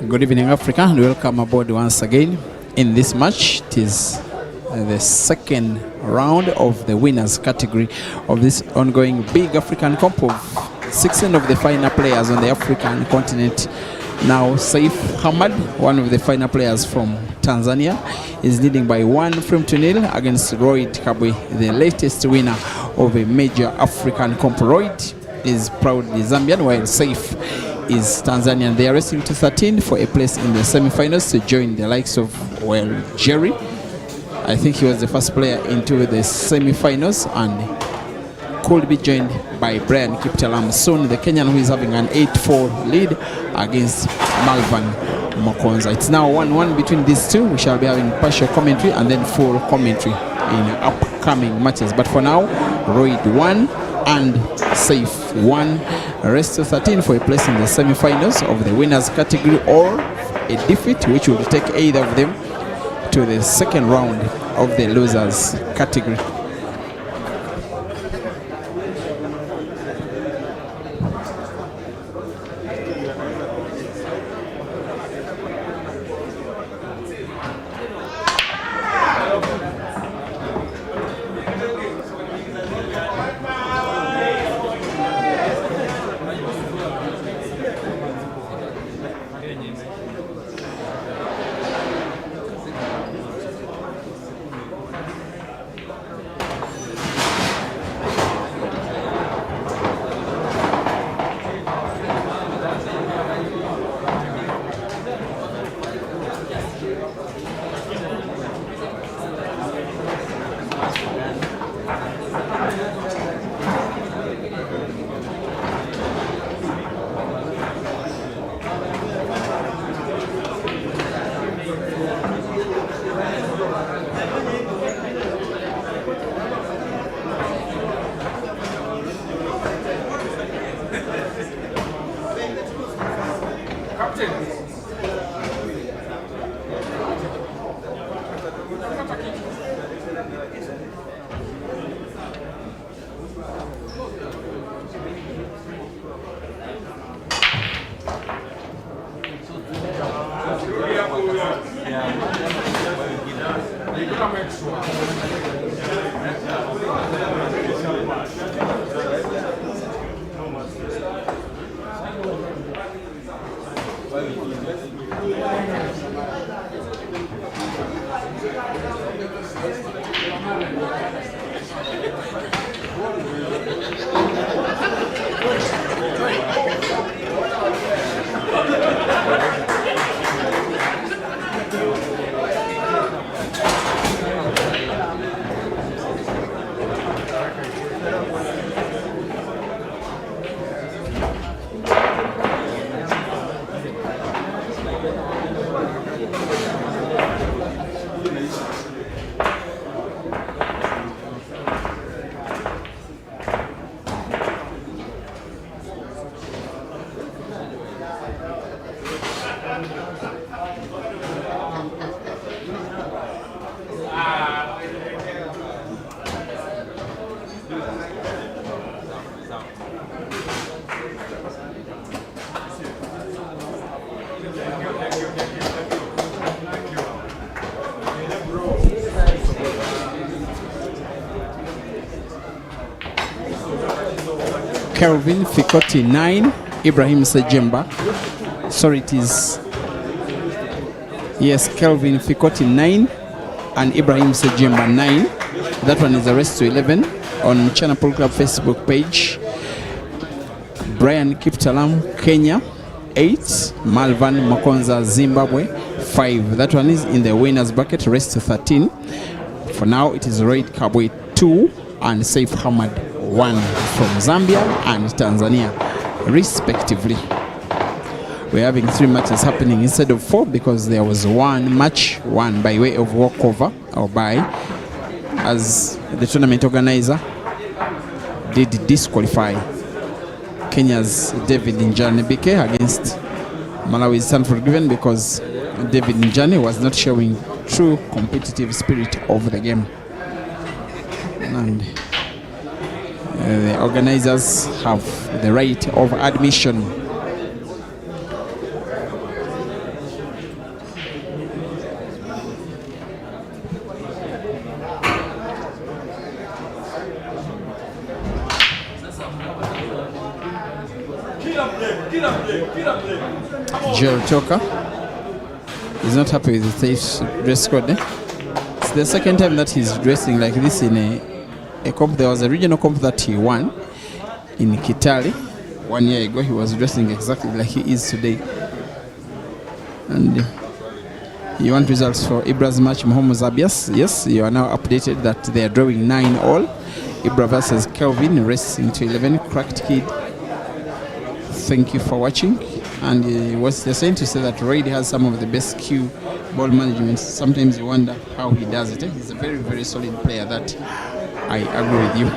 Good evening, Africa, and welcome aboard once again in this match. It is the second round of the winners category of this ongoing big African Cup of 16 of the final players on the African continent. Now, Seif Hamad, one of the final players from Tanzania, is leading by 1-0 against Kabwe, the latest winner of a major African Cup. Is proudly Zambian, while Seif is Tanzanian. They are racing to 13 for a place in the semi-finals to join the likes of, well, Jerry. I think he was the first player into the semi-finals and could be joined by Brian Kiptalam soon, the Kenyan who is having an 8-4 lead against Malvan Mokonza. It's now 1-1 between these two. We shall be having partial commentary and then full commentary in upcoming matches. But for now, Royd 1 and Seif 1. Rest to 13 for a place in the semi-finals of the winners category, or a defeat which will take either of them to the second round of the losers category. Kelvin Fikoti 9, Ibrahim Sejemba. Sorry, it is, yes, Kelvin Fikoti 9 and Ibrahim Sejemba 9. That one is a race to 11 on Mchana Pool Club Facebook page. Brian Kiptalam, Kenya 8, Malvan Mokonza, Zimbabwe 5. That one is in the winners bracket, race to 13. For now, it is Royd Kabwe 2 and Seif Hamad 1 from Zambia and Tanzania, respectively. We're having 3 matches happening instead of 4 because there was one match won by way of walkover or bye, as the tournament organizer did disqualify Kenya's David Njane BK against Malawi's Stanford Given because David Njane was not showing true competitive spirit of the game. And the organizers have the right of admission Gerald Toka is not happy with the Seif's dress code. It's the second time that he's dressing like this in a comp. There was a regional comp that he won in Kitale 1 year ago. He was dressing exactly like he is today. And you want results for Ibrahim's match, Mohamed Zabias? Yes, you are now updated that they are drawing 9-all. Ibra versus Kelvin, racing to 11. Cracked Kid, thank you for watching. And what they're saying to say that Raid has some of the best cue ball management. Sometimes you wonder how he does it. He's a very, very solid player. That I agree with you.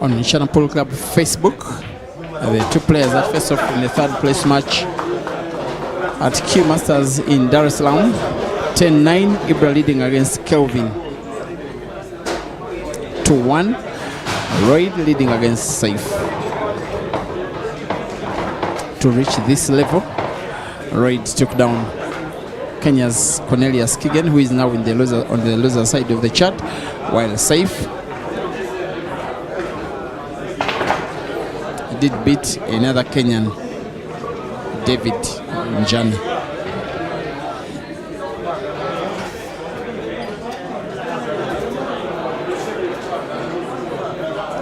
On Mchana Pool Club Facebook, the two players that face off in the third place match at Q Masters in Dar es Salaam. 10-9, Ibra leading against Kelvin. 2-1, Royd leading against Seif. To reach this level, Royd took down Kenya's Cornelius Kigen, who is now in the loser, on the loser side of the chart, while Seif did beat another Kenyan, David Mchana.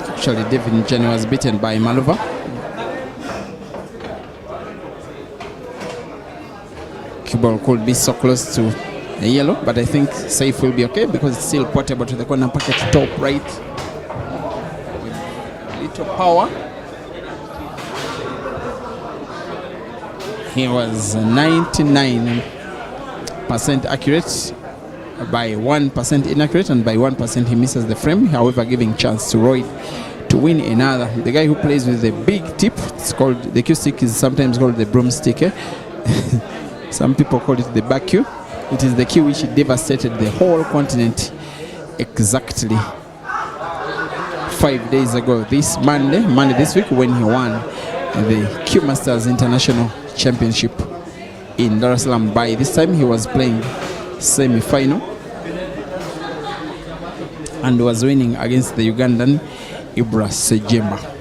Actually, David Mchana was beaten by Malova. Ball could be so close to a yellow, but I think Seif will be okay because it's still portable to the corner pocket top right with little power. He was 99% accurate, by 1% inaccurate, and by 1% he misses the frame, however giving chance to Roy to win another. The guy who plays with the big tip, it's called, the cue stick is sometimes called the broomstick. Some people call it the back cue. It is the cue which devastated the whole continent exactly 5 days ago. This Monday this week, when he won the Q Masters International Championship in Dar es Salaam. By this time he was playing semi-final and was winning against the Ugandan Ibra Sejemba.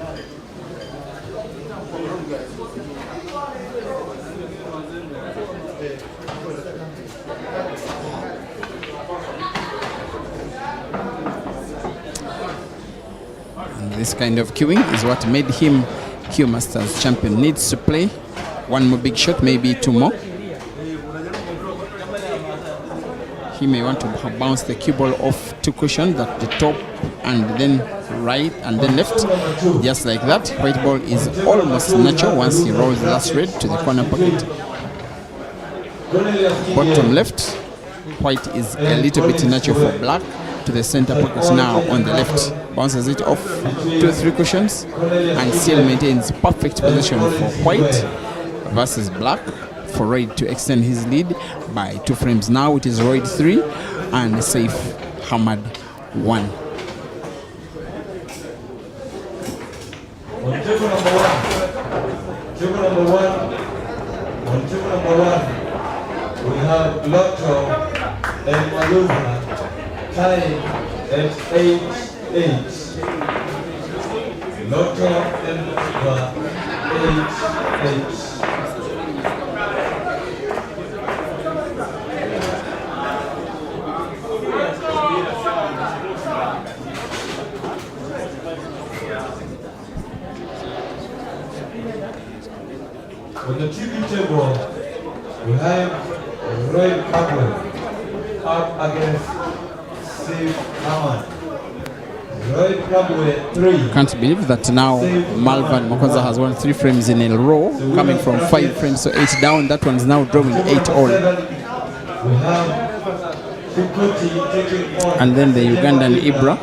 And this kind of queuing is what made him Q Masters champion. Needs to play one more big shot, maybe two more. He may want to bounce the cue ball off two cushions at the top and then right and then left, just like that. White ball is almost natural once he rolls the last red to the corner pocket. Bottom left, white is a little bit natural for black. to the center pocket now on the left. Bounces it off 2-3 cushions and still maintains perfect position for white versus black, for red to extend his lead by 2 frames. Now it is red 3 and Seif Hamad 1. On table number 1. Table number 1. On table number 1, we have Lotto and Maluva tying at 8-8. Lotto and Maluva 8-8. On the TV table, we have Kabwe up against Seif Hamad. Kabwe 3. Can't believe that now Malvan Mokoza has won 3 frames in a row, coming from 5 frames to 8 down. That one's now drawing 8 all. We have Fikoti taking on. And then the Ugandan Ibrahim,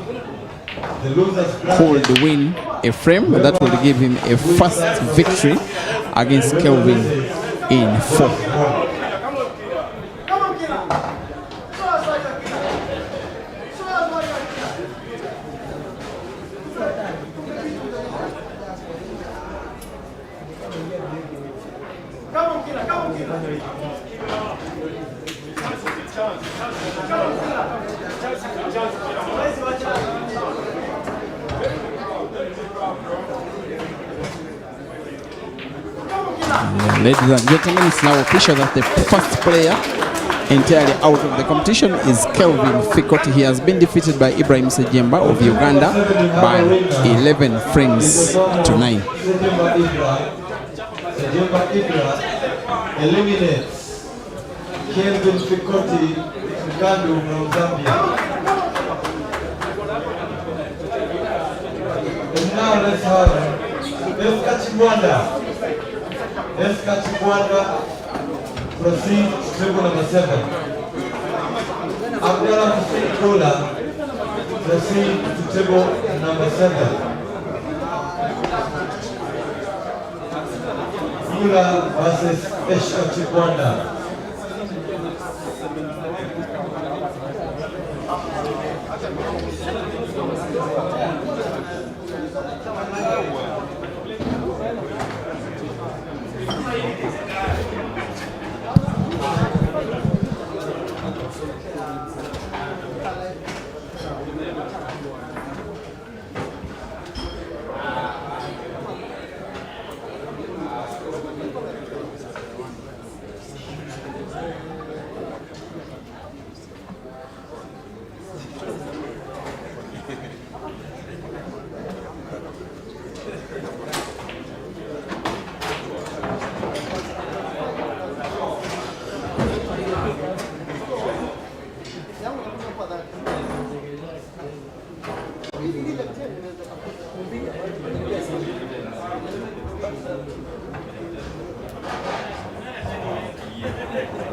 The losers who will win a frame that will give him a first victory against Kelvin in 4. Ladies and gentlemen, it's now official that the first player entirely out of the competition is Kelvin Fikoti. He has been defeated by Ibrahim Sejemba of Uganda by 11 frames to 9. Sejemba eliminates Kelvin Fikoti Ngandu from Zambia. And now let's have Eska Chibwanda proceed to table number 7. Abdullah Hussein Kola proceed to table number 7. Kola versus Eska Chibwanda.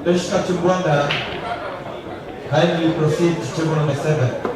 Eska Chibwanda kindly proceed to table number 7.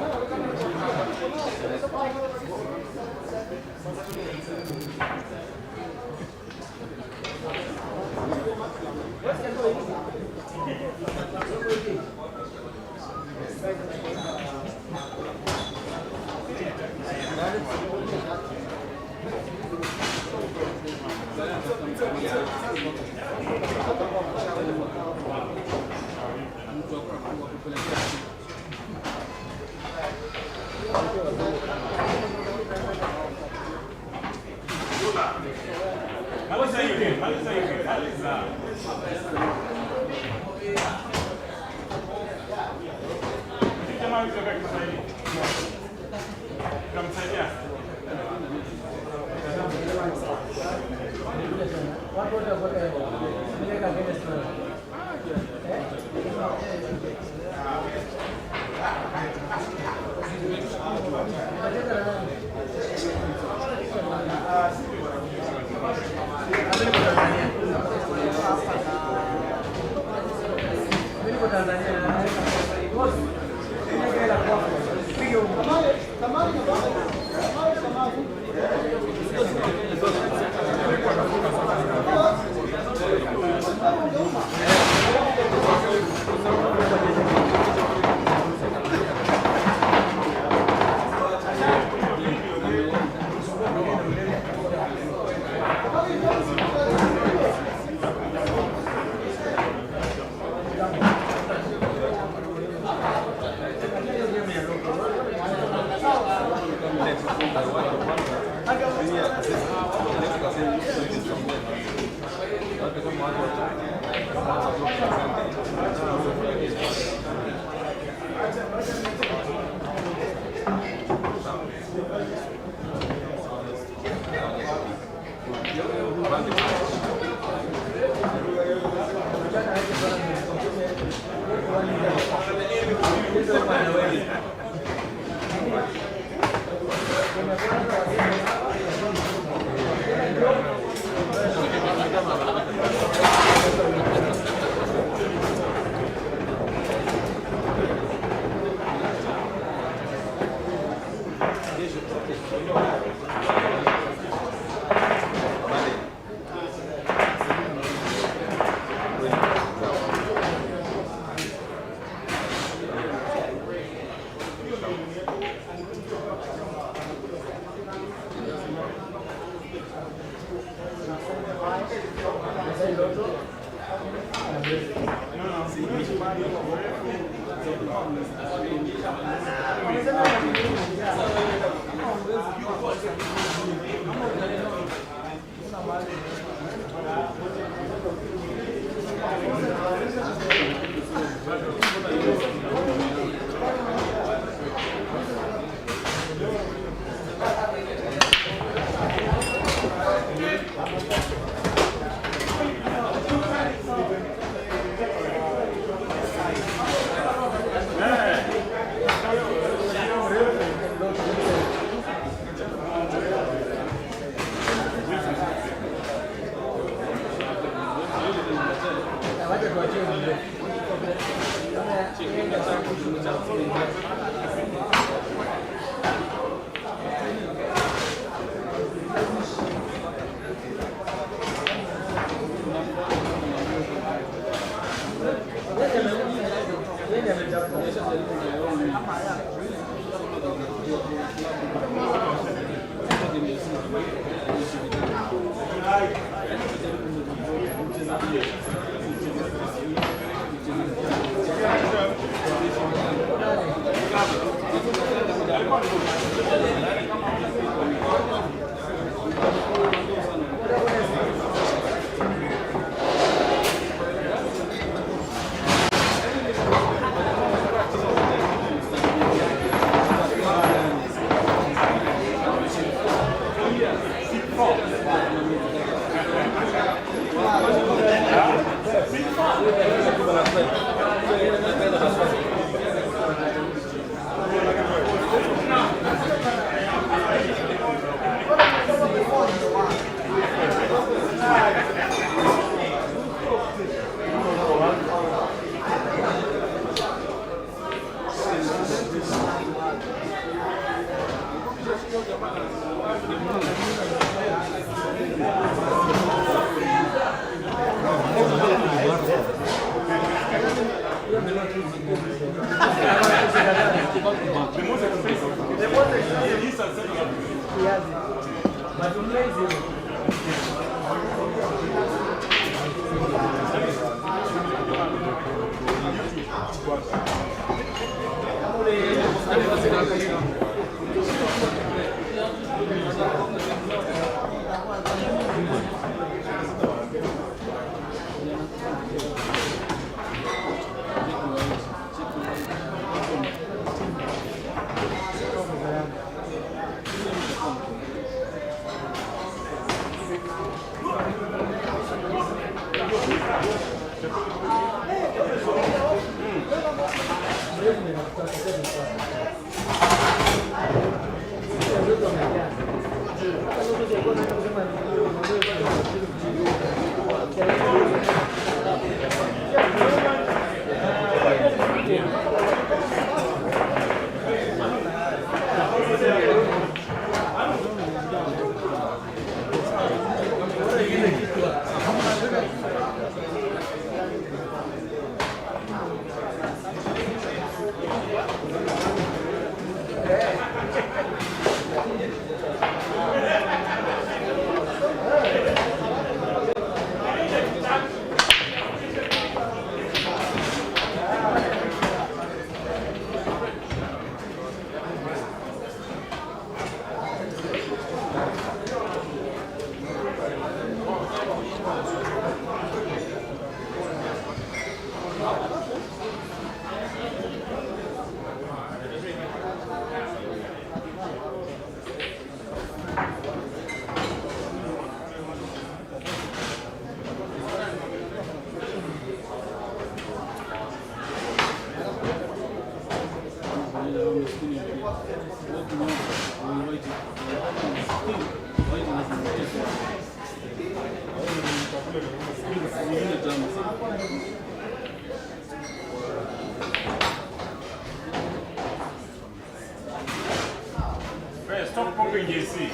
Stop popping JC.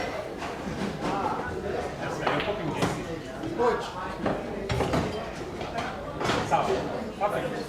That's like you're popping JC. Coach. Stop. Perfect.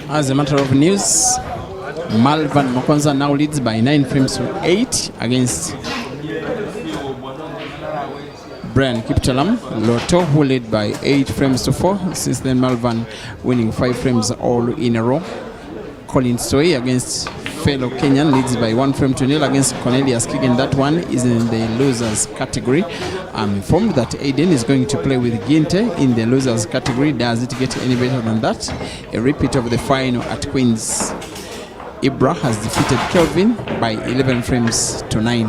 As a matter of news, Malvan Mokonza now leads by 9 frames to 8 against Brian Kiptalam. Lotto, who led by 8 frames to 4. Since then, Malvan winning 5 frames all in a row. Colin Stoy against fellow Kenyan leads by 1 frame to 0 against Cornelius Kigen. That one is in the losers category. I'm informed that Aiden is going to play with Ginte in the losers category. Does it get any better than that? A repeat of the final at Queens. Ibra has defeated Kelvin by 11 frames to 9.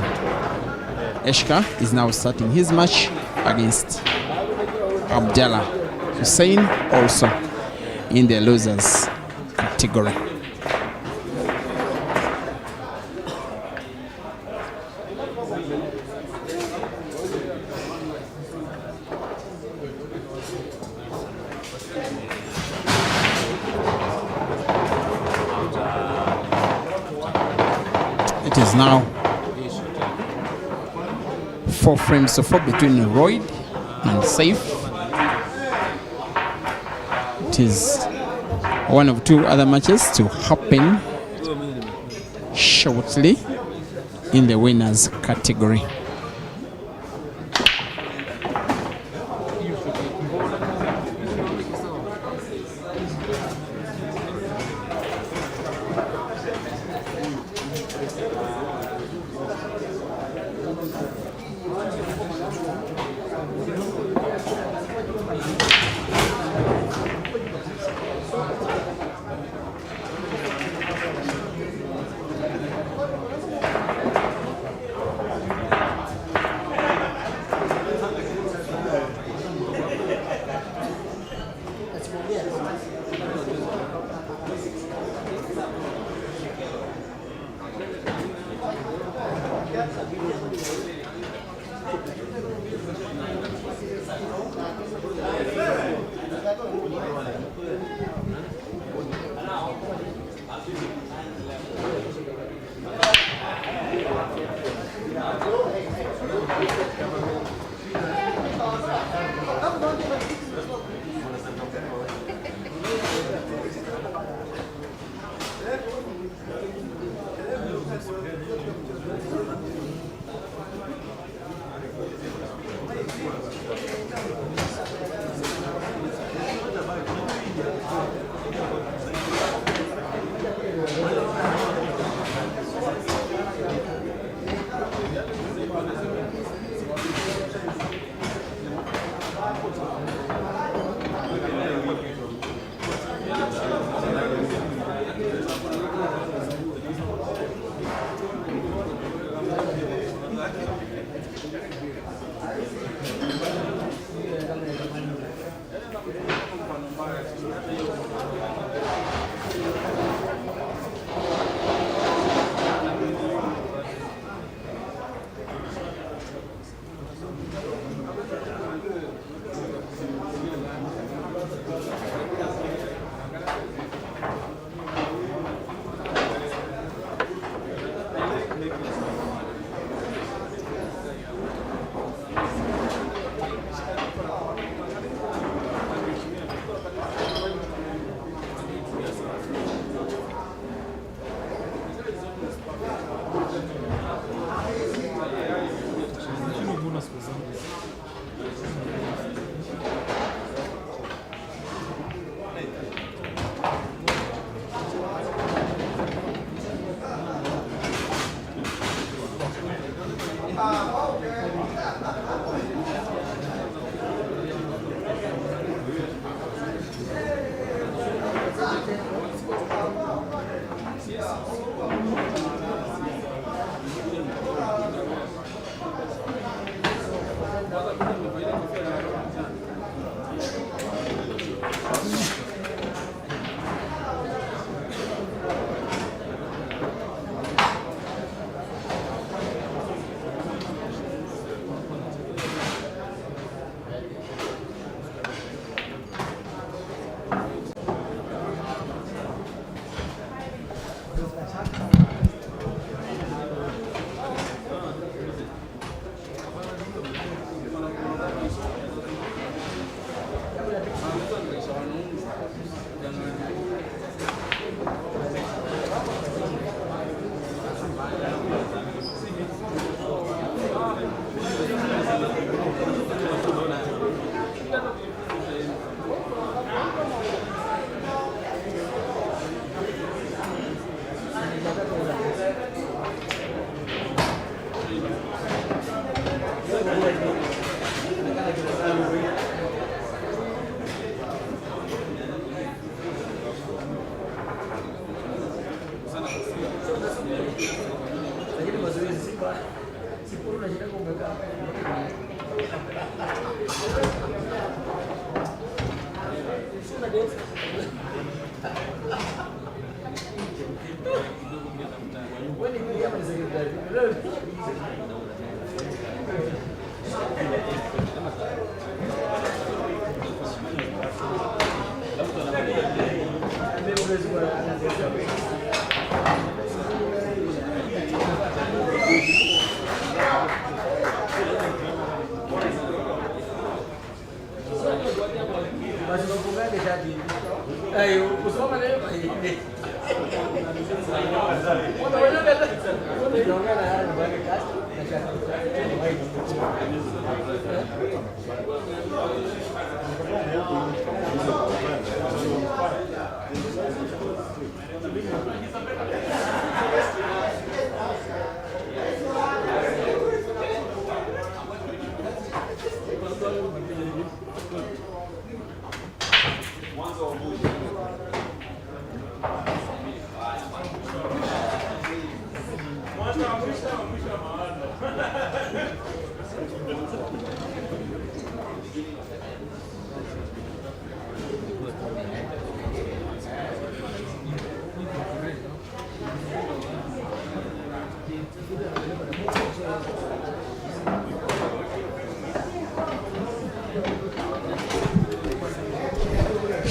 Eshka is now starting his match against Abdallah Hussein, also in the losers category. It is now 4 frames to 4 between Royd and Seif. It is one of 2 other matches to happen shortly in the winners category.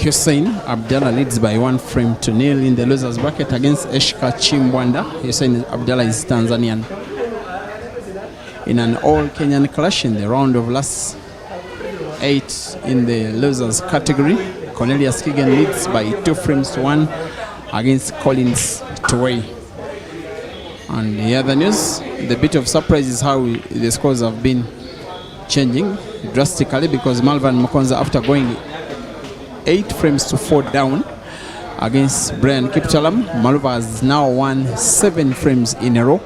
Hussein Abdallah leads by 1-0 in the losers bracket against Eshka Chimbwanda. Hussein Abdallah is Tanzanian. In an all-Kenyan clash in the round of last 8 in the losers category, Cornelius Keegan leads by 2-1 against Collins Tuwei. And the other news, the bit of surprise is how the scores have been changing drastically, because Malvan Mukonza, after going 8-4 down against Brian Kipchalam, Maluva has now won 7 frames in a row.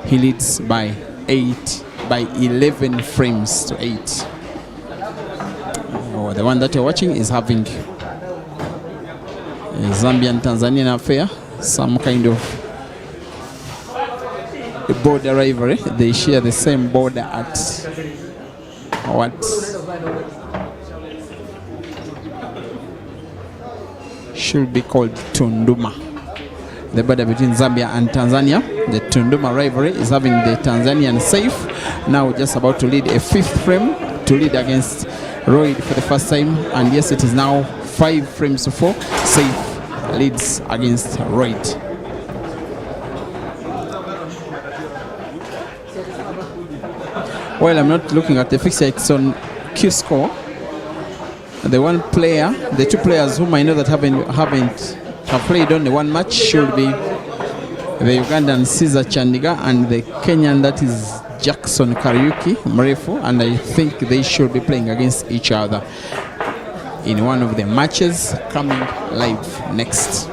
He leads by 11 frames to 8. Oh, the one that you're watching is having a Zambian Tanzanian affair, some kind of a border rivalry. They share the same border at what should be called Tunduma, the border between Zambia and Tanzania. The Tunduma rivalry is having the Tanzanian Seif now just about to lead a 5th frame to lead against Royd for the first time, and yes, it is now 5-4. Seif leads against Royd. While I'm not looking at the fixture, it's on Q score. The two players whom I know that have played only one match should be the Ugandan Caesar Chandiga and the Kenyan, that is Jackson Kariuki Mrefu, and I think they should be playing against each other in one of the matches coming live next.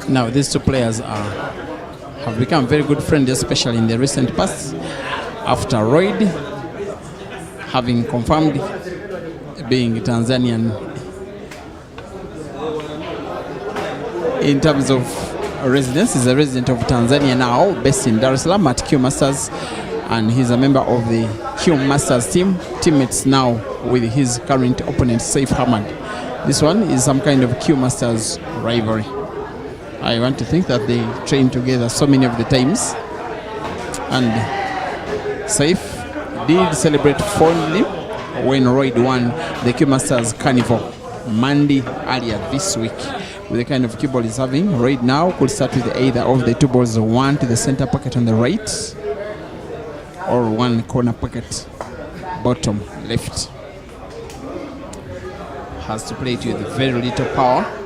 Now these two players have become very good friends, especially in the recent past, after Royd having confirmed being Tanzanian in terms of residence. He's a resident of Tanzania now, based in Dar es Salaam at Q Masters, and he's a member of the Q Masters team, teammates now with his current opponent Seif Hamad. This one is some kind of Q Masters rivalry. I want to think that they train together so many of the times, and Seif did celebrate fondly when Royd won the Q Masters Carnival Monday earlier this week. With the kind of cue ball he's having, Royd now could start with either of the two balls, one to the center pocket on the right or one corner pocket bottom left. Has to play it with very little power.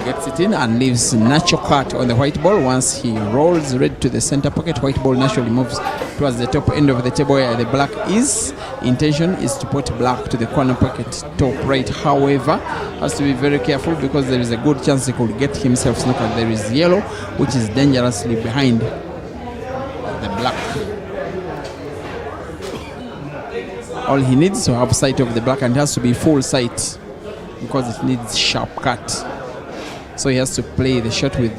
Gets it in and leaves natural cut on the white ball. Once he rolls red to the center pocket, white ball naturally moves towards the top end of the table where the black is. Intention is to put black to the corner pocket top right. However, has to be very careful because there is a good chance he could get himself snookered. There is yellow, which is dangerously behind the black. All he needs to have sight of the black, and it has to be full sight because it needs sharp cut. So he has to play the shot with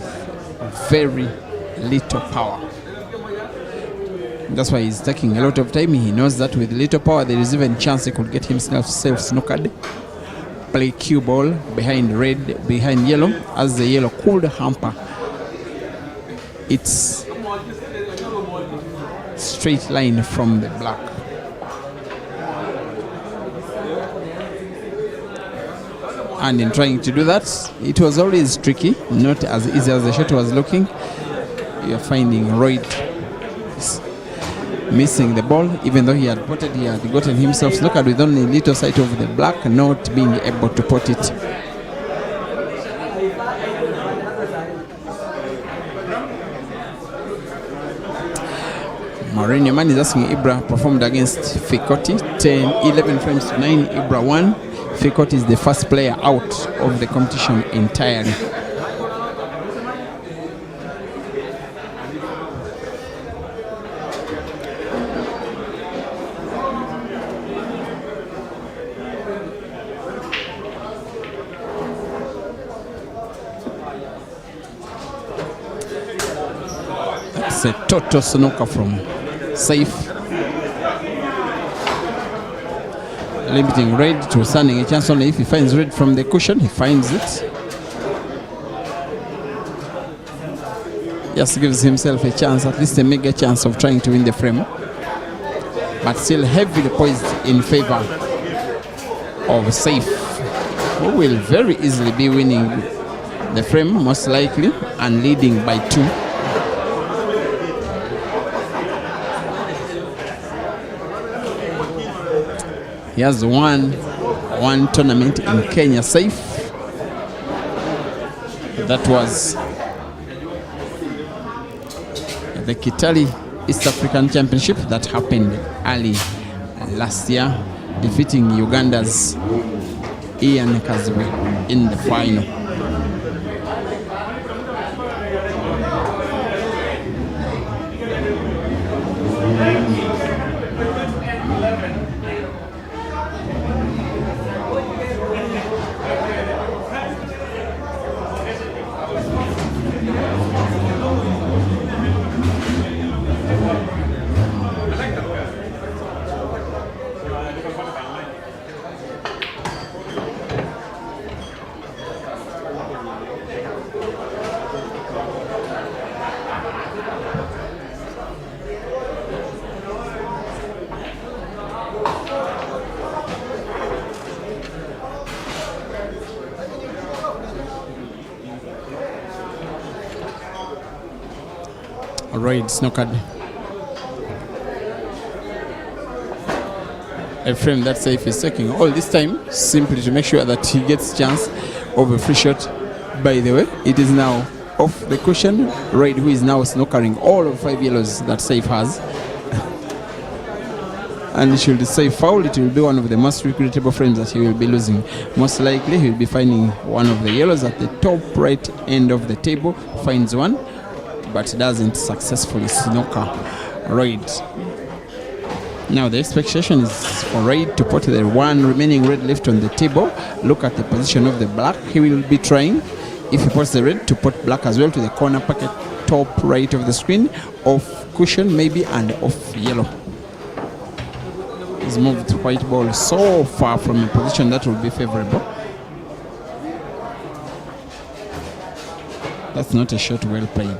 very little power. That's why he's taking a lot of time. He knows that with little power there is even a chance he could get himself snookered. Play cue ball behind red, behind yellow, as the yellow could hamper its straight line from the black. And in trying to do that, it was always tricky, not as easy as the shot was looking. You're finding Royd missing the ball, even though he had potted, he had gotten himself snookered with only little sight of the black, not being able to pot it. Mourinho Man is asking Ibra performed against Fikoti 11 frames to 9. Ibra won. Fikoti is the first player out of the competition entirely. It's a total snooker from Seif. Limiting red to standing a chance only if he finds red from the cushion. He finds it. Just gives himself a chance, at least a mega chance of trying to win the frame. But still heavily poised in favor of Seif, who will very easily be winning the frame, most likely, and leading by 2. He has won one tournament in Kenya, Seif. That was the Kitale East African Championship that happened early last year, defeating Uganda's Ian Kabwe in the final. Right, snookered. A frame that Seif is taking all this time simply to make sure that he gets chance of a free shot. By the way, it is now off the cushion. Raid, who is now snookering all of 5 yellows that Seif has. And should Seif foul, it will be one of the most regrettable frames that he will be losing. Most likely, he will be finding one of the yellows at the top right end of the table. Finds one, but doesn't successfully snooker Raid. Now the expectation is for Raid to put the one remaining red left on the table. Look at the position of the black. He will be trying, if he puts the red, to put black as well to the corner pocket top right of the screen, off cushion maybe, and off yellow. He's moved white ball so far from a position that will be favorable. That's not a shot well played.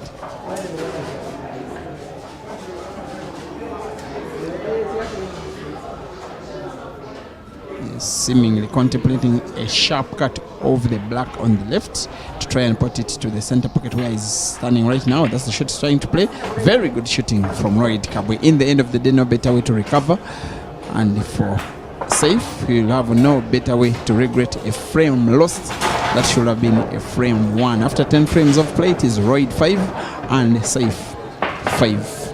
Seemingly contemplating a sharp cut of the black on the left to try and put it to the center pocket where he's standing right now. That's the shot he's trying to play. Very good shooting from Royd Kabwe. In the end of the day, no better way to recover. And for Seif, he will have no better way to regret a frame lost. That should have been a frame 1. After 10 frames of play, it is Royd 5 and Seif 5.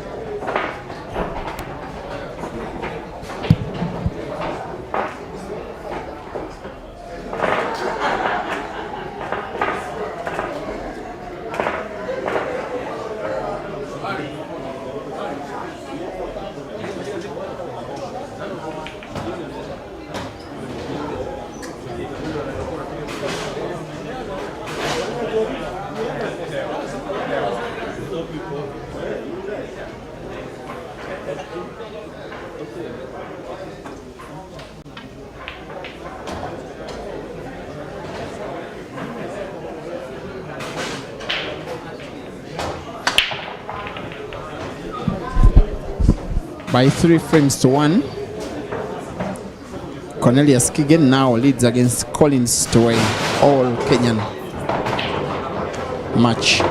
By 3 frames to 1, Cornelius Kigen now leads against Collins to win all Kenyan match.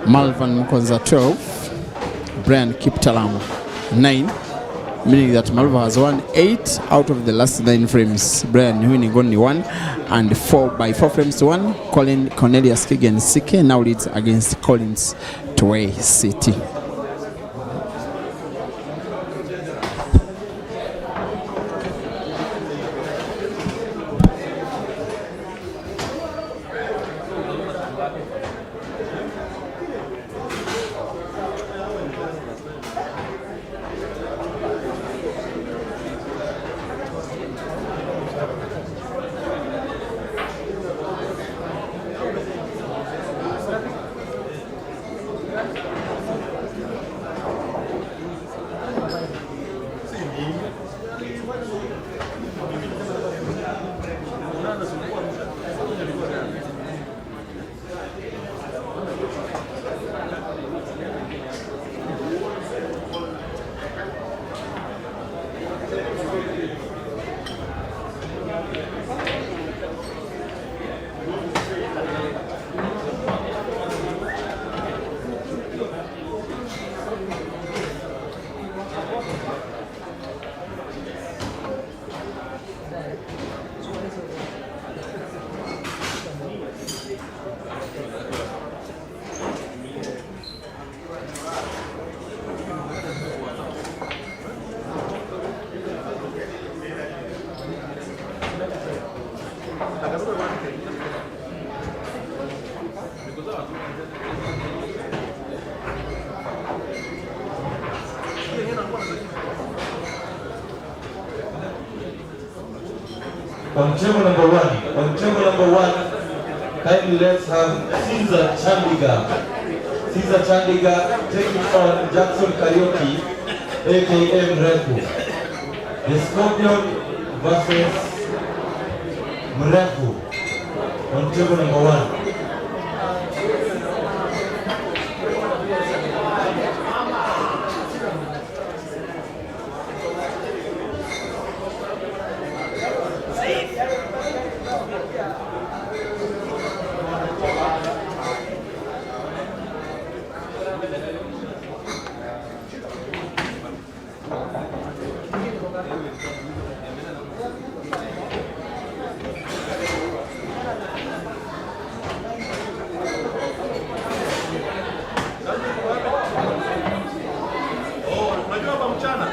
Malvan Mkonza 12, Brian Kiptalam 9, meaning that Malva has won 8 out of the last 9 frames. Brian winning only 1, and 4 frames to 1. Colin Cornelius Kigen Sike now leads against Collins Toei City. On table number 1, kindly let's have Caesar Chandiga taking on Jackson Karaoke, aka Mrefu. The Scorpion versus Mrefu on table number 1. Mchana.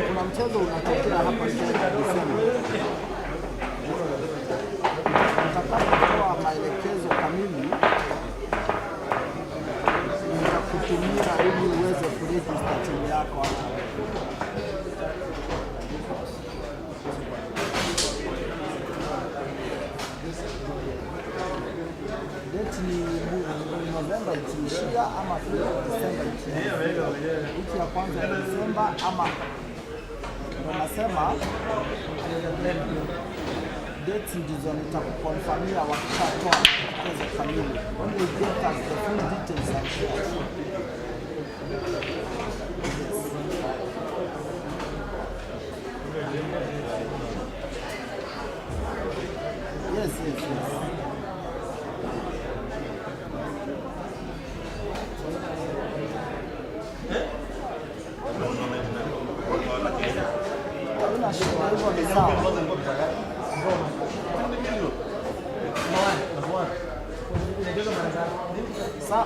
Kuna mchezo unatokea hapa Desemba. Utakapotoa maelekezo kamili nitakutumia ili uweze kuregister timu yako hapa. Date ni Novemba ikiishia ama Desemba ikiishia. Wiki ya kwanza ya Desemba ama wanasema dates ndizo nitakukonfirmia wakishatoa maelekezo kamili. When they get us the full details are shared. Yes. Hivyo ni sawa. Sasa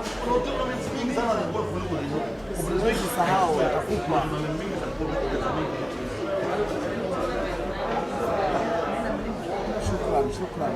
usiwezi sahau utakupa. Shukran.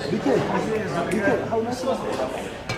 BK, how much was it?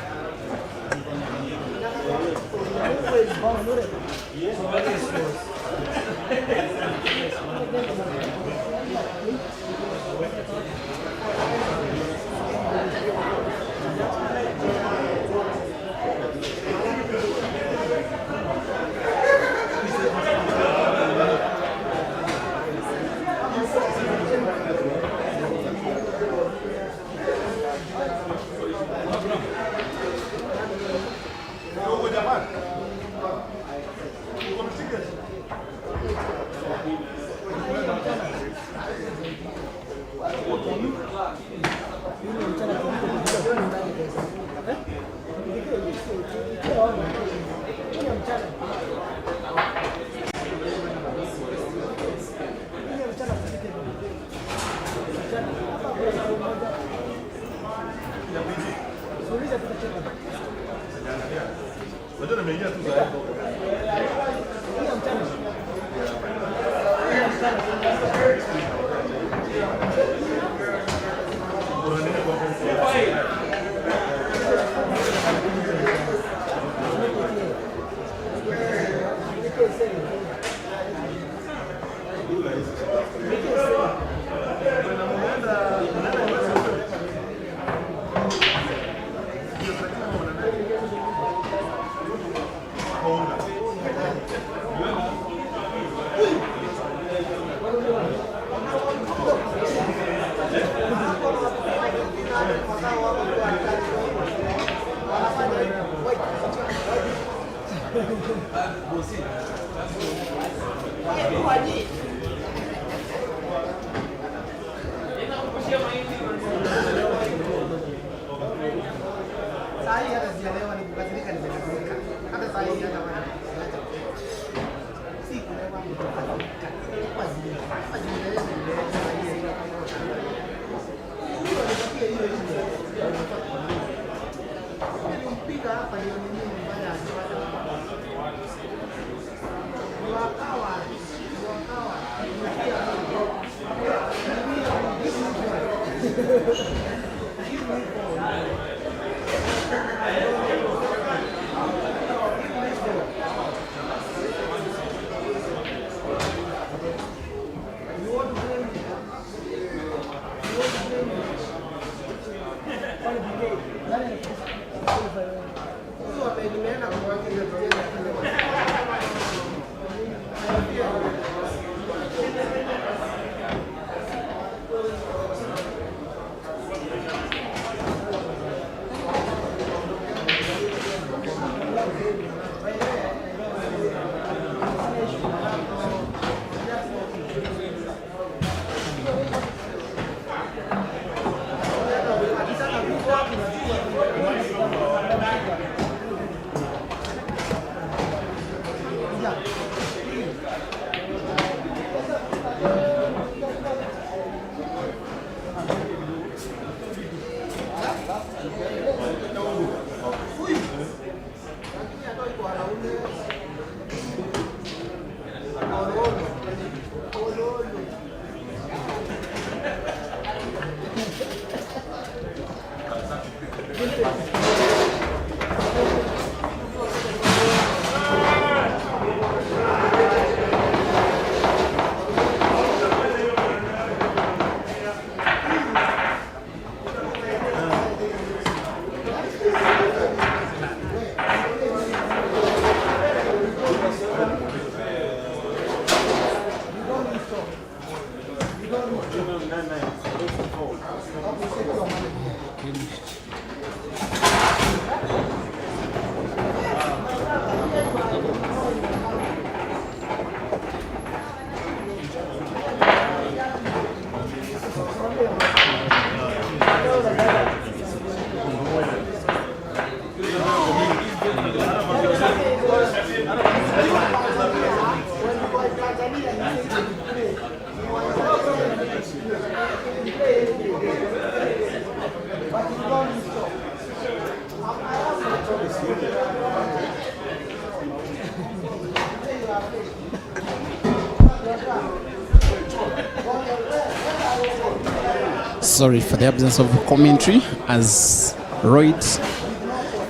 Sorry for the absence of commentary as Royd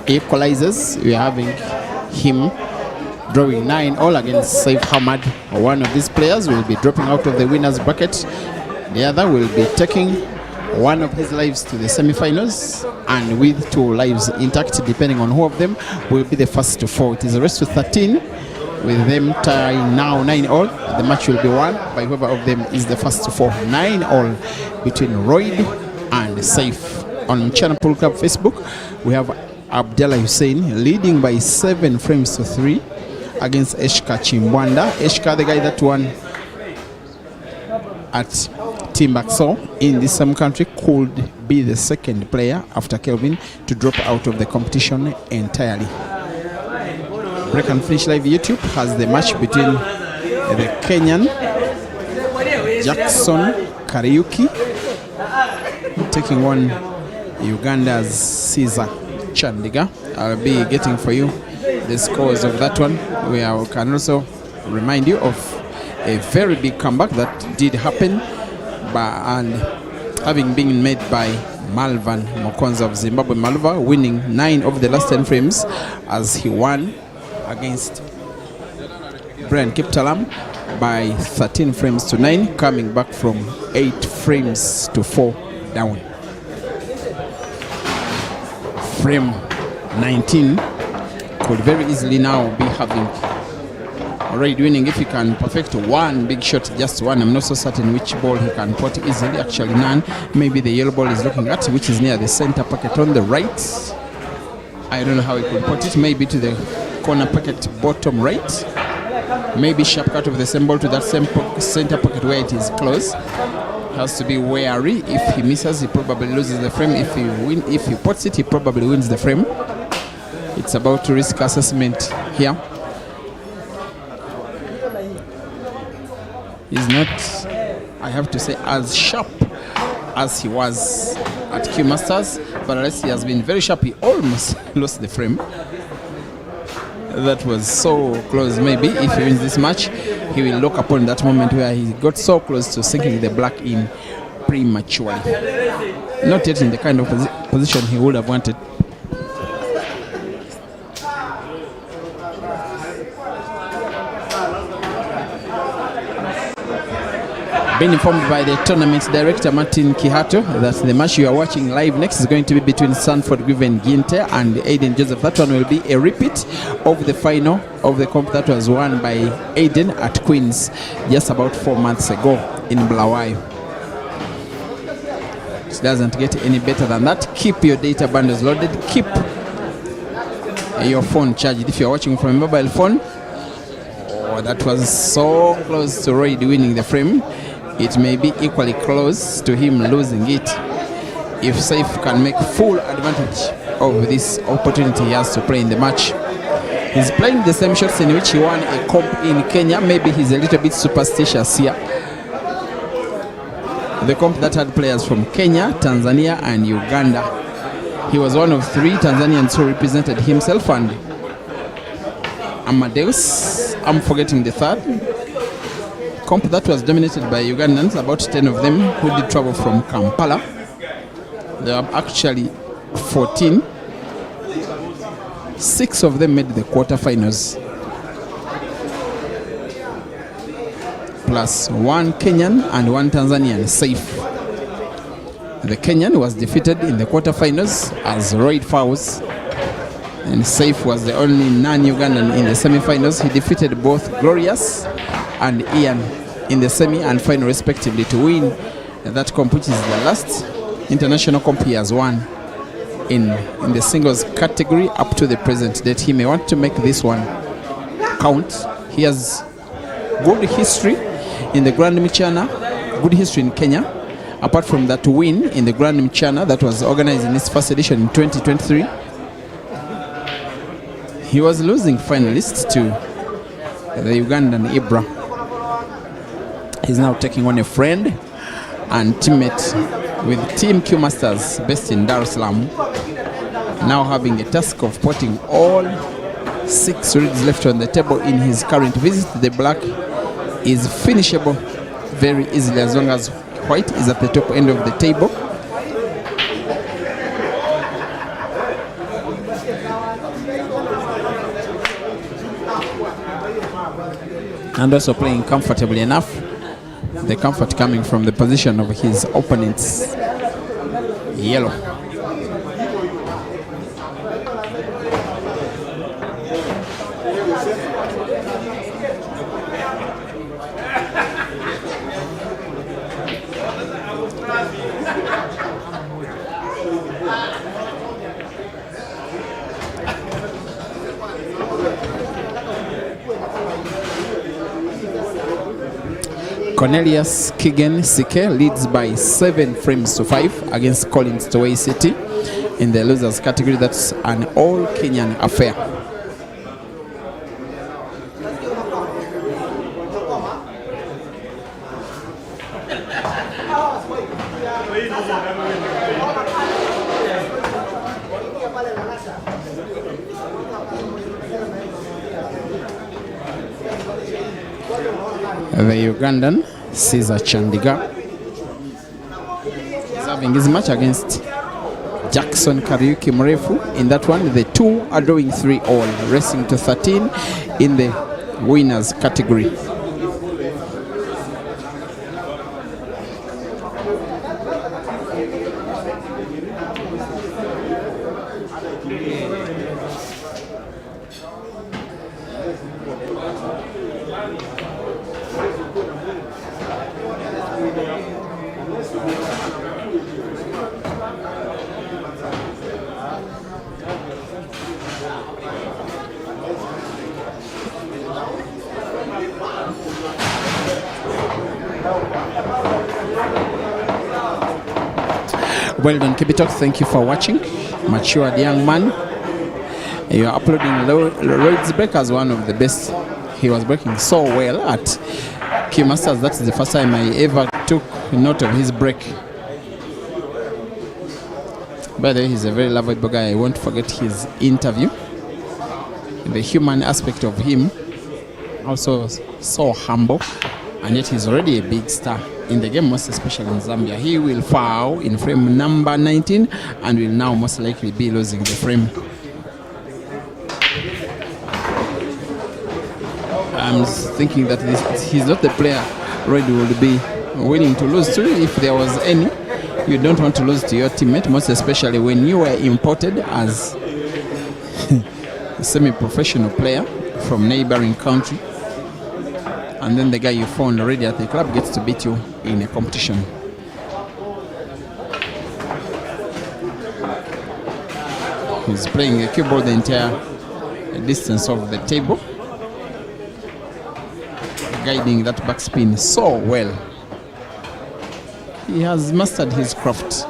equalizes. We are having him drawing 9-all against Seif Hamad. One of these players will be dropping out of the winners bracket. The other will be taking one of his lives to the semi-finals, and with 2 lives intact, depending on who of them will be the first to fall. It is a race to 13, with them tying now 9-all. The match will be won by whoever of them is the first to fall. 9-all between Royd and Seif. On Mchana Pool Club Facebook, we have Abdallah Hussein leading by 7 frames to 3 against Eshka Chimbwanda. Eshka, the guy that won at Timbuktu in the same country, could be the second player after Kelvin to drop out of the competition entirely. Break and Finish Live YouTube has the match between the Kenyan Jackson Kariuki taking on Uganda's Caesar Chandiga. I'll be getting for you the scores of that one. We can also remind you of a very big comeback that did happen and having been made by Malvan Mokonza of Zimbabwe. Malva winning 9 of the last 10 frames as he won against Brian Kiptalam by 13 frames to 9, coming back from 8 frames to 4 down. Frame 19 could very easily now be having Royd winning if he can perfect one big shot, just one. I'm not so certain which ball he can pot easily, actually none. Maybe the yellow ball is looking at, which is near the center pocket on the right. I don't know how he could pot it, maybe to the corner pocket bottom right. Maybe sharp cut of the same ball to that same center pocket where it is close. Has to be wary. If he misses, he probably loses the frame. If he pots it, he probably wins the frame. It's about to risk assessment here. He's not, I have to say, as sharp as he was at Q Masters, but unless he has been very sharp, he almost lost the frame. That was so close. Maybe if he wins this match, he will look upon that moment where he got so close to sinking the black in prematurely. Not yet in the kind of position he would have wanted. Being informed by the tournament director Martin Kihato that the match you are watching live next is going to be between Sanford Given Ginte and Aiden Joseph. That one will be a repeat of the final of the comp that was won by Aiden at Queens just about 4 months ago in Bulawayo. It doesn't get any better than that. Keep your data bundles loaded. Keep your phone charged. If you're watching from a mobile phone, that was so close to Royd winning the frame. It may be equally close to him losing it if Seif can make full advantage of this opportunity he has to play in the match. He's playing the same shots in which he won a comp in Kenya. Maybe he's a little bit superstitious here. The comp that had players from Kenya, Tanzania and Uganda. He was one of 3 Tanzanians who represented himself and Amadeus. I'm forgetting the third. Comp that was dominated by Ugandans, about 10 of them who did travel from Kampala. There are actually 14. 6 of them made the quarterfinals, plus 1 Kenyan and 1 Tanzanian, Seif. The Kenyan was defeated in the quarterfinals as Royd Fowles, and Seif was the only non-Ugandan in the semi-finals. He defeated both Glorious and Ian in the semi and final respectively to win that comp, which is the last international comp he has won in the singles category up to the present date. He may want to make this one count. He has good history in the Grand Mchana, good history in Kenya. Apart from that win in the Grand Mchana that was organized in its first edition in 2023, he was losing finalists to the Ugandan Ibra. He's now taking on a friend and teammate with Team Q Masters based in Dar es Salaam, now having a task of putting all 6 reeds left on the table in his current visit. The black is finishable very easily as long as white is at the top end of the table. and also playing comfortably enough. The comfort coming from the position of his opponent's yellow. Cornelius Kigen Sike leads by 7 frames to 5 against Collins Toway City in the losers category. That's an all Kenyan affair. The Ugandan Caesar Chandiga is having his match against Jackson Kariuki Mrefu. In that one, the two are drawing 3-all, racing to 13 in the winners category. Well done, Kibitok. Thank you for watching. Matured young man. You are uploading Lloyd's break as one of the best. He was breaking so well at Q Masters. That's the first time I ever took note of his break. By the way, he's a very lovable guy. I won't forget his interview. The human aspect of him, also so humble, and yet he's already a big star in the game, most especially in Zambia. He will foul in frame number 19 and will now most likely be losing the frame. I'm thinking that he's not the player Lloyd would be willing to lose to. If there was any, you don't want to lose to your teammate, most especially when you were imported as a semi-professional player from neighboring country, and then the guy you found already at the club gets to beat you in a competition. He's playing a cue ball the entire distance of the table, guiding that backspin so well. He has mastered his craft,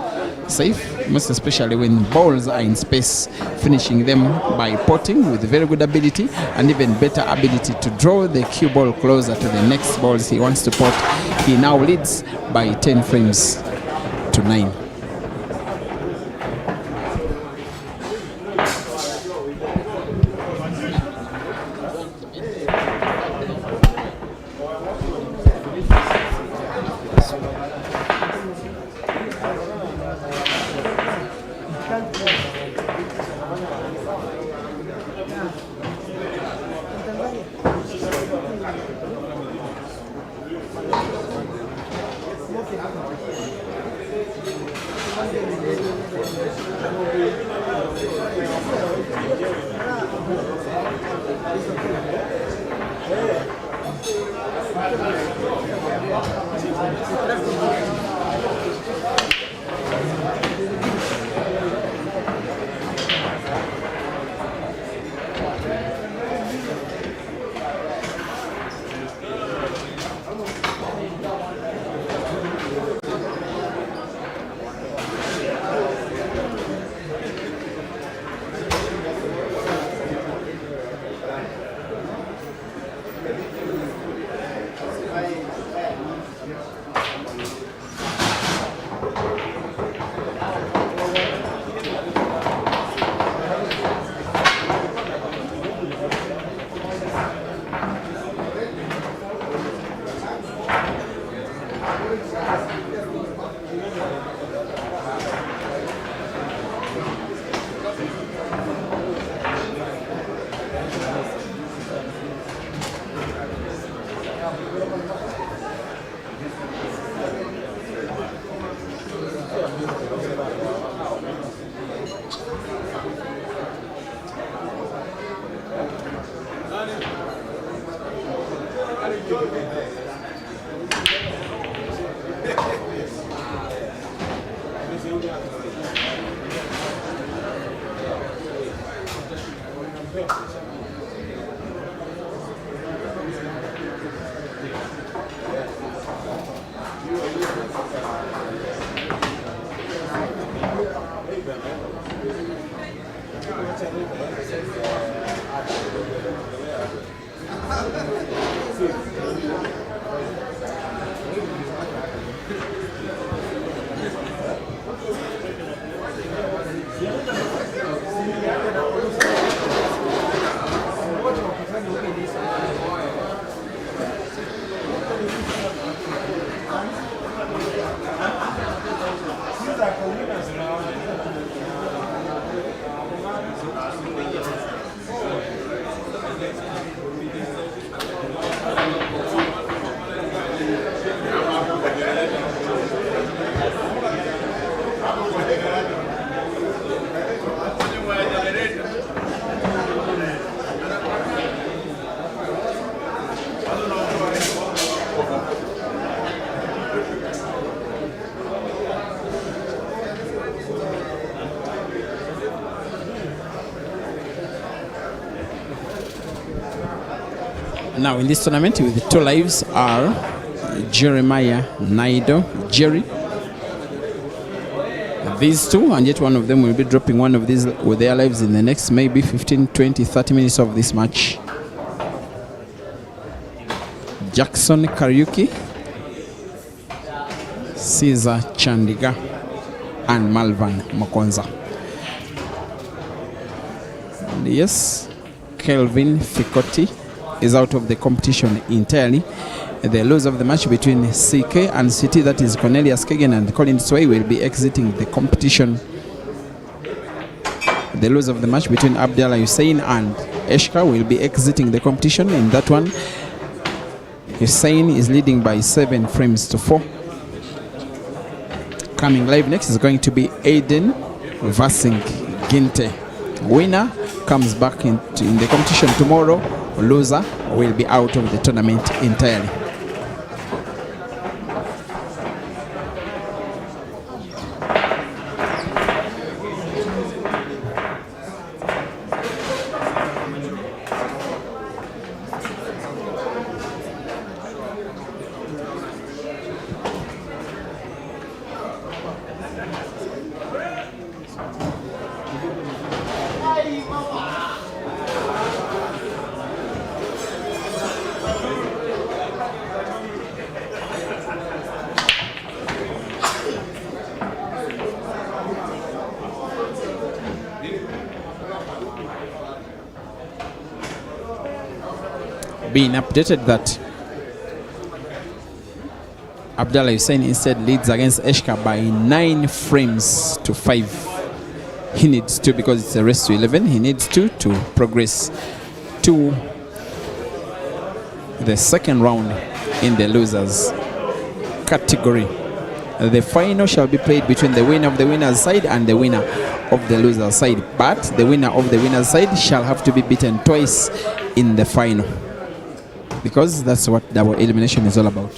Seif, most especially when balls are in space, finishing them by potting with very good ability and even better ability to draw the cue ball closer to the next balls he wants to pot. He now leads by 10 frames to 9. Now in this tournament with 2 lives are Jeremiah Naido, Jerry. These 2, and yet one of them will be dropping one of these with their lives in the next maybe 15, 20, 30 minutes of this match. Jackson Kariuki, Caesar Chandiga, and Malvan Mokonza. And yes, Kelvin Fikoti is out of the competition entirely. The loss of the match between CK and CT, that is Cornelius Kagan and Colin Sway, will be exiting the competition. The loss of the match between Abdallah Hussein and Eshka will be exiting the competition. In that one, Hussein is leading by 7 frames to 4. Coming live next is going to be Aiden Vasing Ginte. Winner comes back in the competition tomorrow. Loser will be out of the tournament entirely. Being updated that Abdallah Hussein instead leads against Eshka by 9 frames to 5. He needs to, because it's a race to 11, he needs to progress to the second round in the losers category. The final shall be played between the winner of the winner's side and the winner of the loser's side, but the winner of the winner's side shall have to be beaten twice in the final, because that's what double elimination is all about.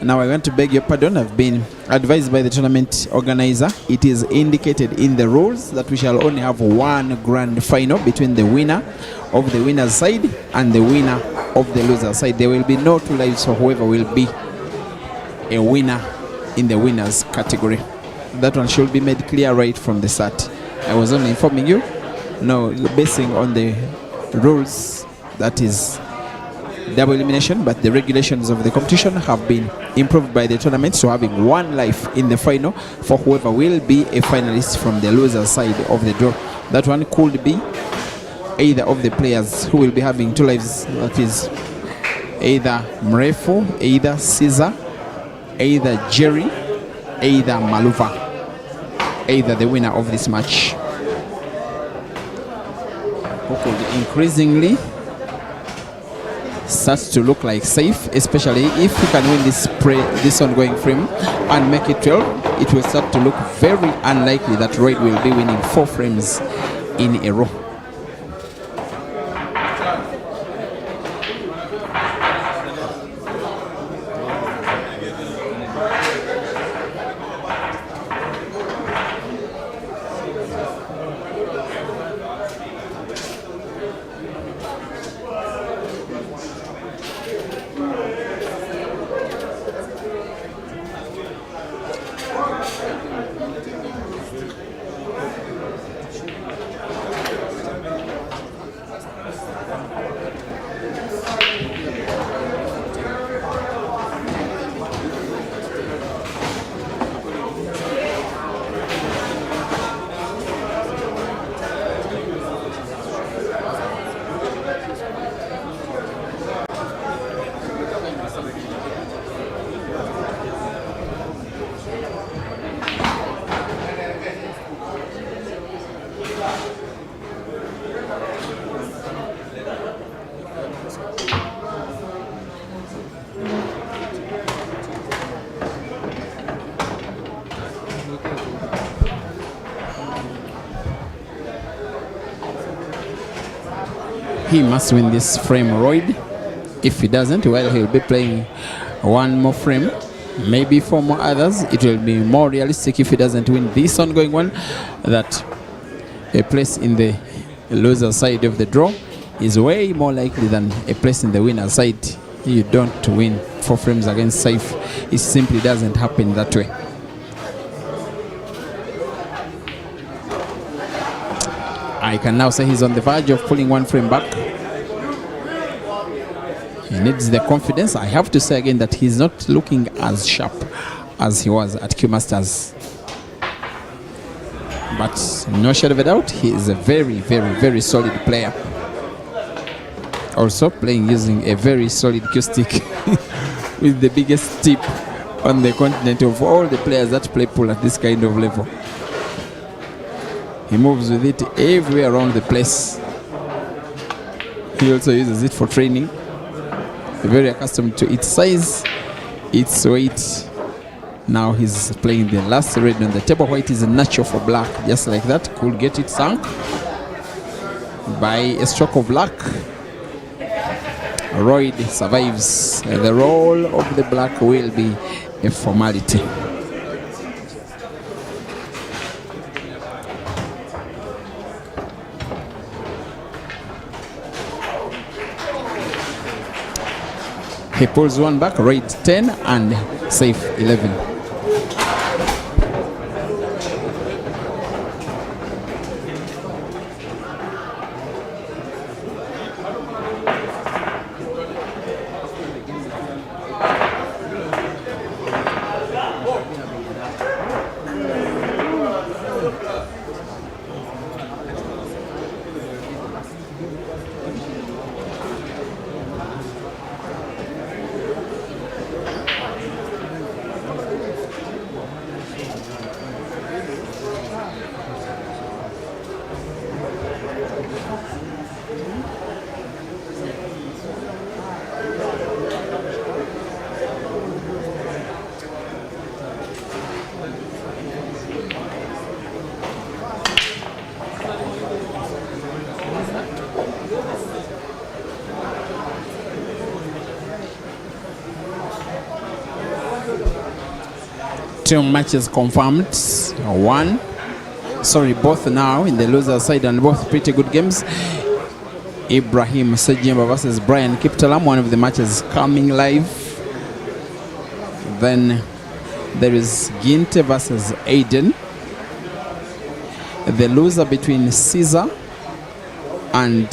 Now I want to beg your pardon. I've been advised by the tournament organizer. It is indicated in the rules that we shall only have 1 grand final between the winner of the winner's side and the winner of the loser's side. There will be no 2 lives for whoever will be a winner in the winners category. That one should be made clear right from the start. I was only informing you, no, basing on the rules, that is double elimination, but the regulations of the competition have been improved by the tournament, so having 1 life in the final for whoever will be a finalist from the loser side of the draw. That one could be either of the players who will be having 2 lives, that is either Mrefu, either Caesar, either Jerry, either Maluva, either the winner of this match, who could increasingly starts to look like Seif, especially if he can win this ongoing frame and make it 12. It will start to look very unlikely that Royd will be winning 4 frames in a row. He must win this frame, Royd. If he doesn't, well, he'll be playing one more frame, maybe 4 more others. It will be more realistic if he doesn't win this ongoing one, that a place in the loser side of the draw is way more likely than a place in the winner side. You don't win 4 frames against Seif. It simply doesn't happen that way. I can now say he's on the verge of pulling 1 frame back. He needs the confidence. I have to say again that he's not looking as sharp as he was at Q Masters. But no shadow of a doubt, he is a very, very, very solid player. Also playing using a very solid Q stick with the biggest tip on the continent of all the players that play pool at this kind of level. He moves with it everywhere around the place. He also uses it for training. Very accustomed to its size, its weight. Now he's playing the last red on the table. White is a natural for black, just like that. Could get it sunk by a stroke of luck. Royd survives. The role of the black will be a formality. He pulls 1 back, Royd 10 and Seif 11. Two matches confirmed. Both now in the loser side and both pretty good games. Ibrahim Sejimba versus Brian Kiptalam, one of the matches coming live. Then there is Ginte versus Aiden. The loser between Caesar and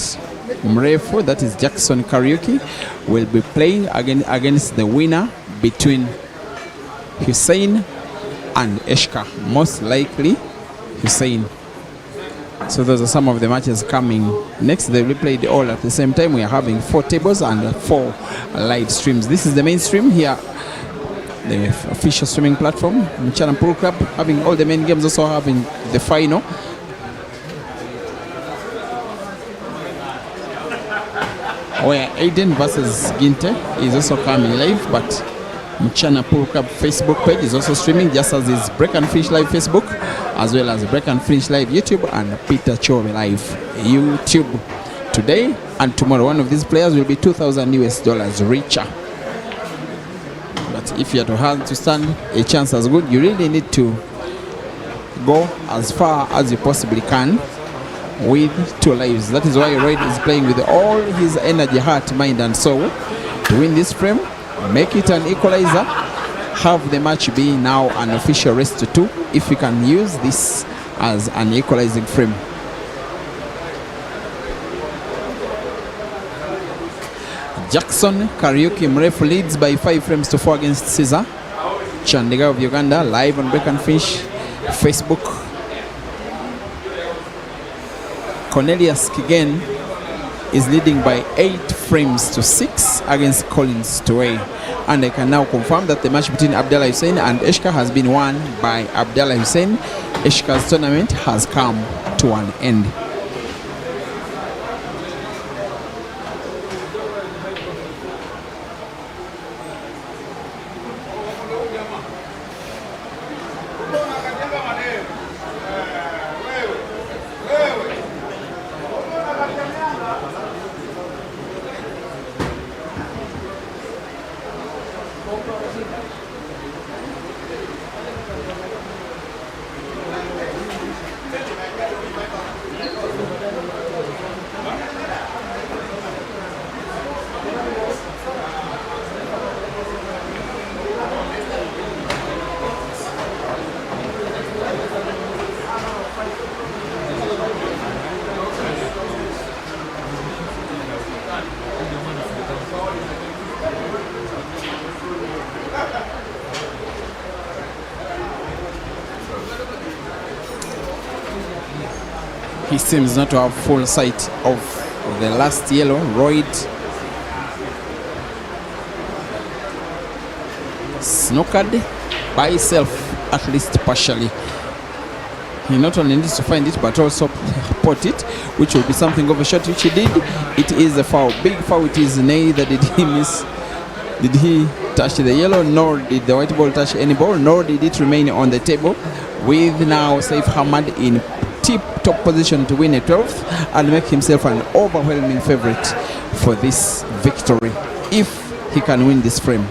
Mrefu, that is Jackson Karaoke, will be playing against the winner between Hussein and Eshka, most likely Hussein. So those are some of the matches coming next. They will be played all at the same time. We are having 4 tables and 4 live streams. This is the main stream here, the official streaming platform, Mchana Pool Club, having all the main games, also having the final. Where Aiden versus Ginte is also coming live, but Mchana Pool Club Facebook page is also streaming, just as is Break and Fish Live Facebook as well as Break and Finish Live YouTube and Peter Chome Live YouTube. Today and tomorrow, one of these players will be $2,000 richer. But if you are to have to stand a chance as good, you really need to go as far as you possibly can with 2 lives. That is why Royd is playing with all his energy, heart, mind and soul to win this frame, make it an equalizer, have the match be now an official race to 2 if you can use this as an equalizing frame. Jackson Karaoke Mrefu leads by 5 frames to 4 against Caesar. Chandiga of Uganda live on Break and Fish Facebook. Cornelius Kigen is leading by 8 frames to 6 against Collins Toei. And I can now confirm that the match between Abdallah Hussein and Eshka has been won by Abdallah Hussein. Eshka's tournament has come to an end. He seems not to have full sight of the last yellow. Royd snookered by himself, at least partially. He not only needs to find it but also pot it, which will be something of a shot, which he did. It is a foul, big foul. It is. Neither did he miss. Did he touch the yellow, nor did the white ball touch any ball, nor did it remain on the table, with now Seif Hamad in tip-top position to win a 12th and make himself an overwhelming favorite for this victory if he can win this frame.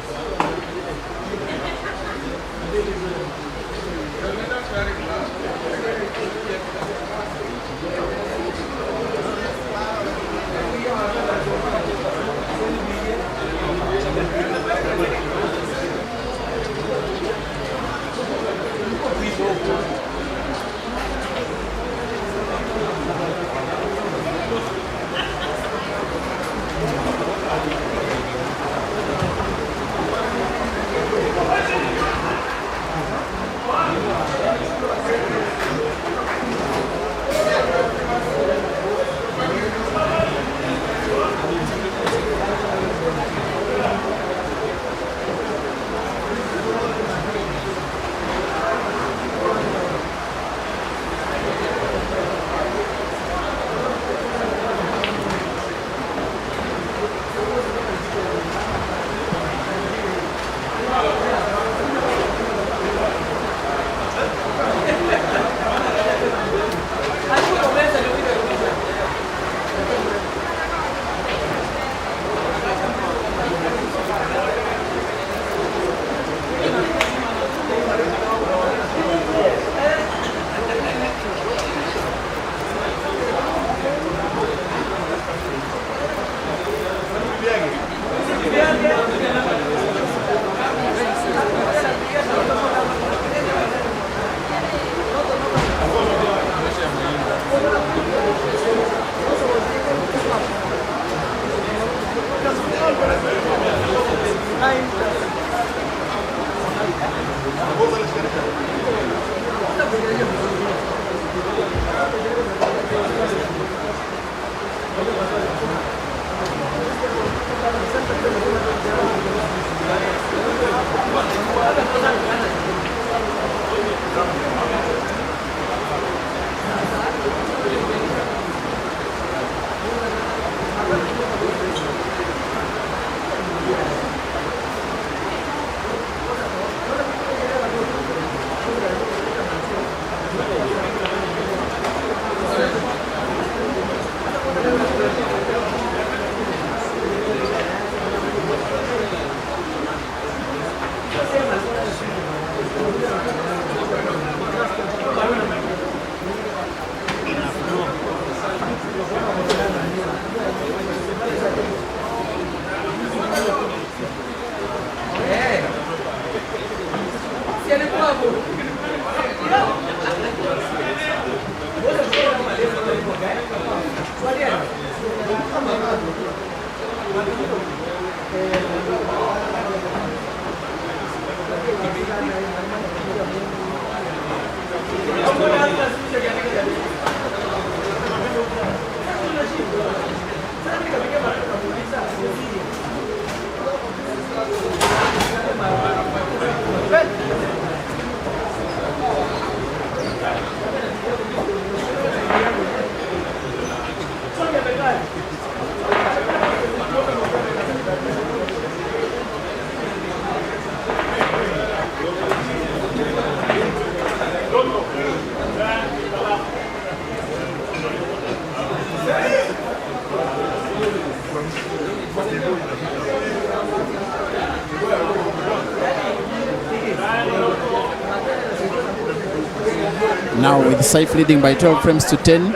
Now with Seif leading by 12 frames to 10,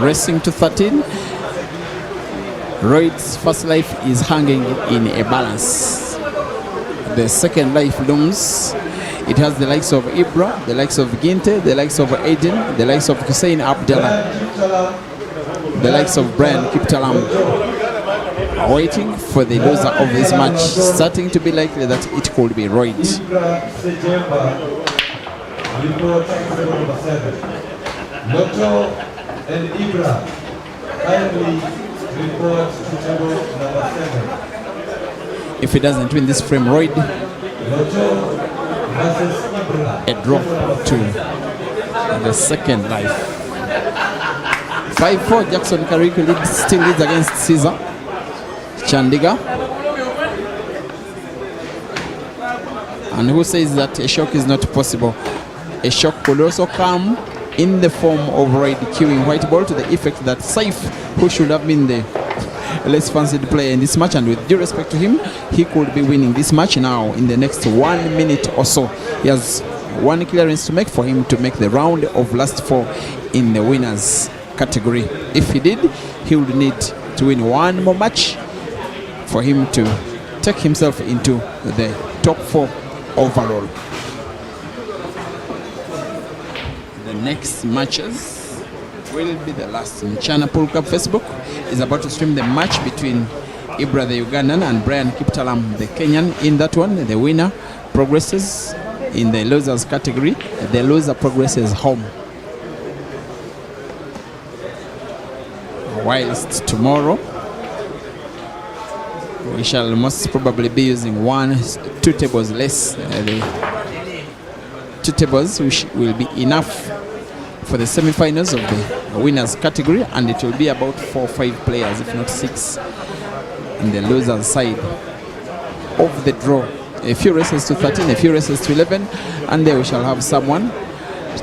racing to 13. Royd's first life is hanging in a balance. The second life looms. It has the likes of Ibra, the likes of Ginte, the likes of Aiden, the likes of Hussein Abdallah, the likes of Brian Kiptalam, waiting for the loser of this match, starting to be likely that it could be Royd. Report table number 7. Lotto and Ibra, kindly report to table number 7. If he doesn't win this frame, Royd, Lotto versus Ibra. a drop to the second life. 5-4, Jackson Kariku still leads against Caesar Chandiga. And who says that a shock is not possible? A shock could also come in the form of Royd queuing white ball to the effect that Seif, who should have been the less fancied player in this match, and with due respect to him, he could be winning this match now in the next 1 minute or so. He has one clearance to make for him to make the round of last 4 in the winners category. If he did, he would need to win one more match for him to take himself into the top 4 overall. The next matches will be the last. Mchana Pool Club Facebook is about to stream the match between Ibra the Ugandan and Brian Kiptalam the Kenyan. In that one, the winner progresses in the losers category. The loser progresses home. Whilst tomorrow we shall most probably be using 2 tables less. The 2 tables which will be enough for the semi-finals of the winners category, and it will be about 4 or 5 players, if not 6, in the losers side of the draw. A few races to 13, a few races to 11, and there we shall have someone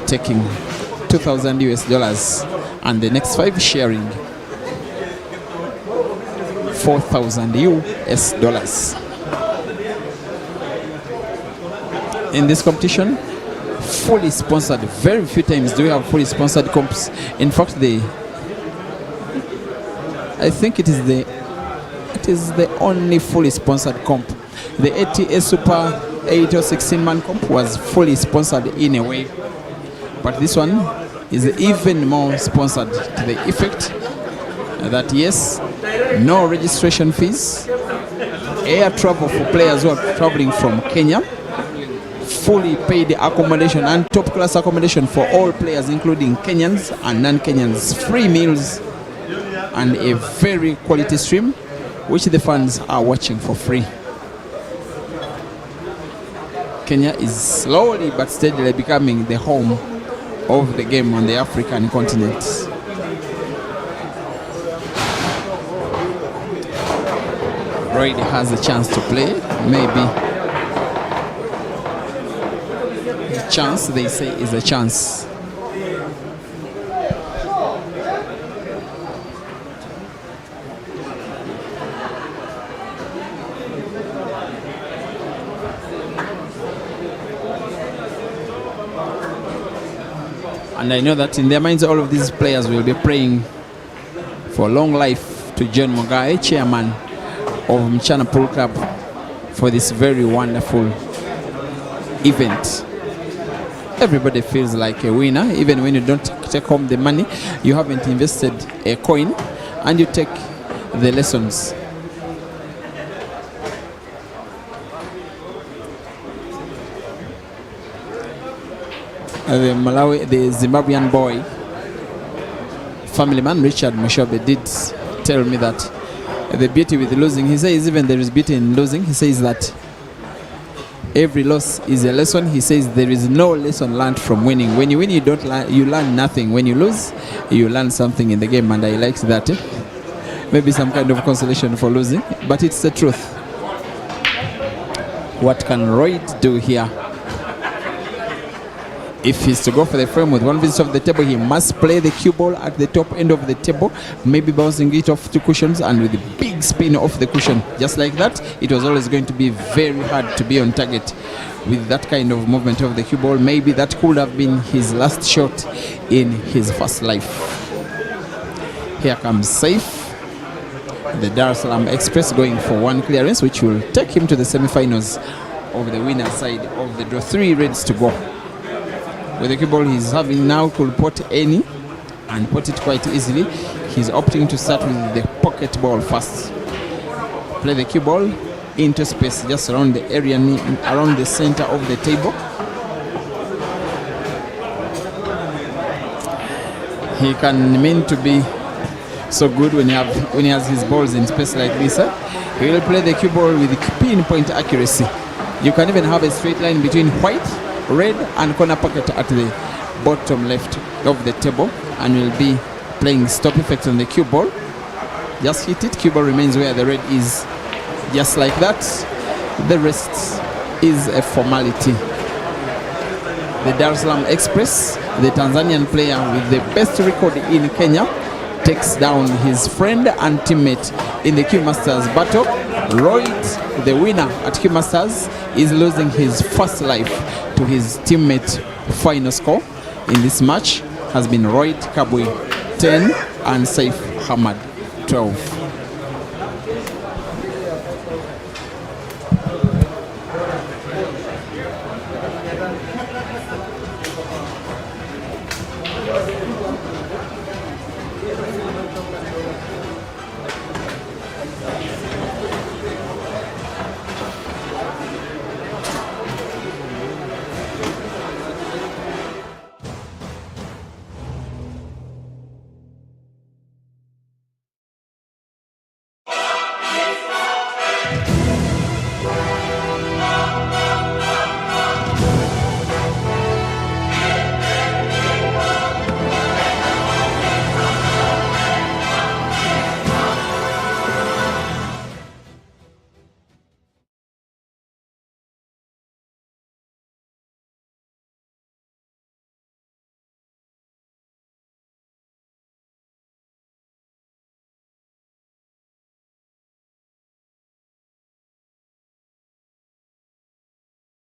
taking $2,000 US, and the next 5 sharing $4,000 US. In this competition, fully sponsored. Very few times do we have fully sponsored comps. In fact, I think it is the only fully sponsored comp. The ATA Super 8 or 16-man comp was fully sponsored in a way, but this one is even more sponsored to the effect that yes, no registration fees, air travel for players who are traveling from Kenya, fully paid accommodation and top class accommodation for all players including Kenyans and non-Kenyans, free meals, and a very quality stream which the fans are watching for free. Kenya is slowly but steadily becoming the home of the game on the African continent. Royd has a chance to play, maybe. A chance, they say, is a chance. And I know that in their minds, all of these players will be praying for long life to John Mogai, chairman of Mchana Pool Club, for this very wonderful event. Everybody feels like a winner, even when you don't take home the money, you haven't invested a coin, and you take the lessons. The Zimbabwean boy, family man Richard Mushobe, did tell me that the beauty with losing, he says even there is beauty in losing. He says that every loss is a lesson. He says there is no lesson learned from winning. When you win, you learn nothing. When you lose, you learn something in the game, and I like that. Maybe some kind of consolation for losing, but it's the truth. What can Royd do here? If he's to go for the frame with one visitor of the table, he must play the cue ball at the top end of the table, maybe bouncing it off two cushions and with a big spin off the cushion. Just like that, it was always going to be very hard to be on target with that kind of movement of the cue ball. Maybe that could have been his last shot in his first life. Here comes Seif, the Dar es Salaam Express, going for one clearance, which will take him to the semi-finals of the winner side of the draw. 3 reds to go. With the cue ball he's having now, could pot any and pot it quite easily. He's opting to start with the pocket ball first. Play the cue ball into space just around the area, around the center of the table. He can mean to be so good when he has his balls in space like this. He will play the cue ball with pinpoint accuracy. You can even have a straight line between white, red and corner pocket at the bottom left of the table, and will be playing stop effect on the cue ball. Just hit it, cue ball remains where the red is, just like that. The rest is a formality. The Dar es Salaam Express, the Tanzanian player with the best record in Kenya, takes down his friend and teammate in the Q Masters battle. Royd, the winner at Q Masters, is losing his first life to his teammate. Final score in this match has been Royd Kabwe 10 and Seif Hamad 12.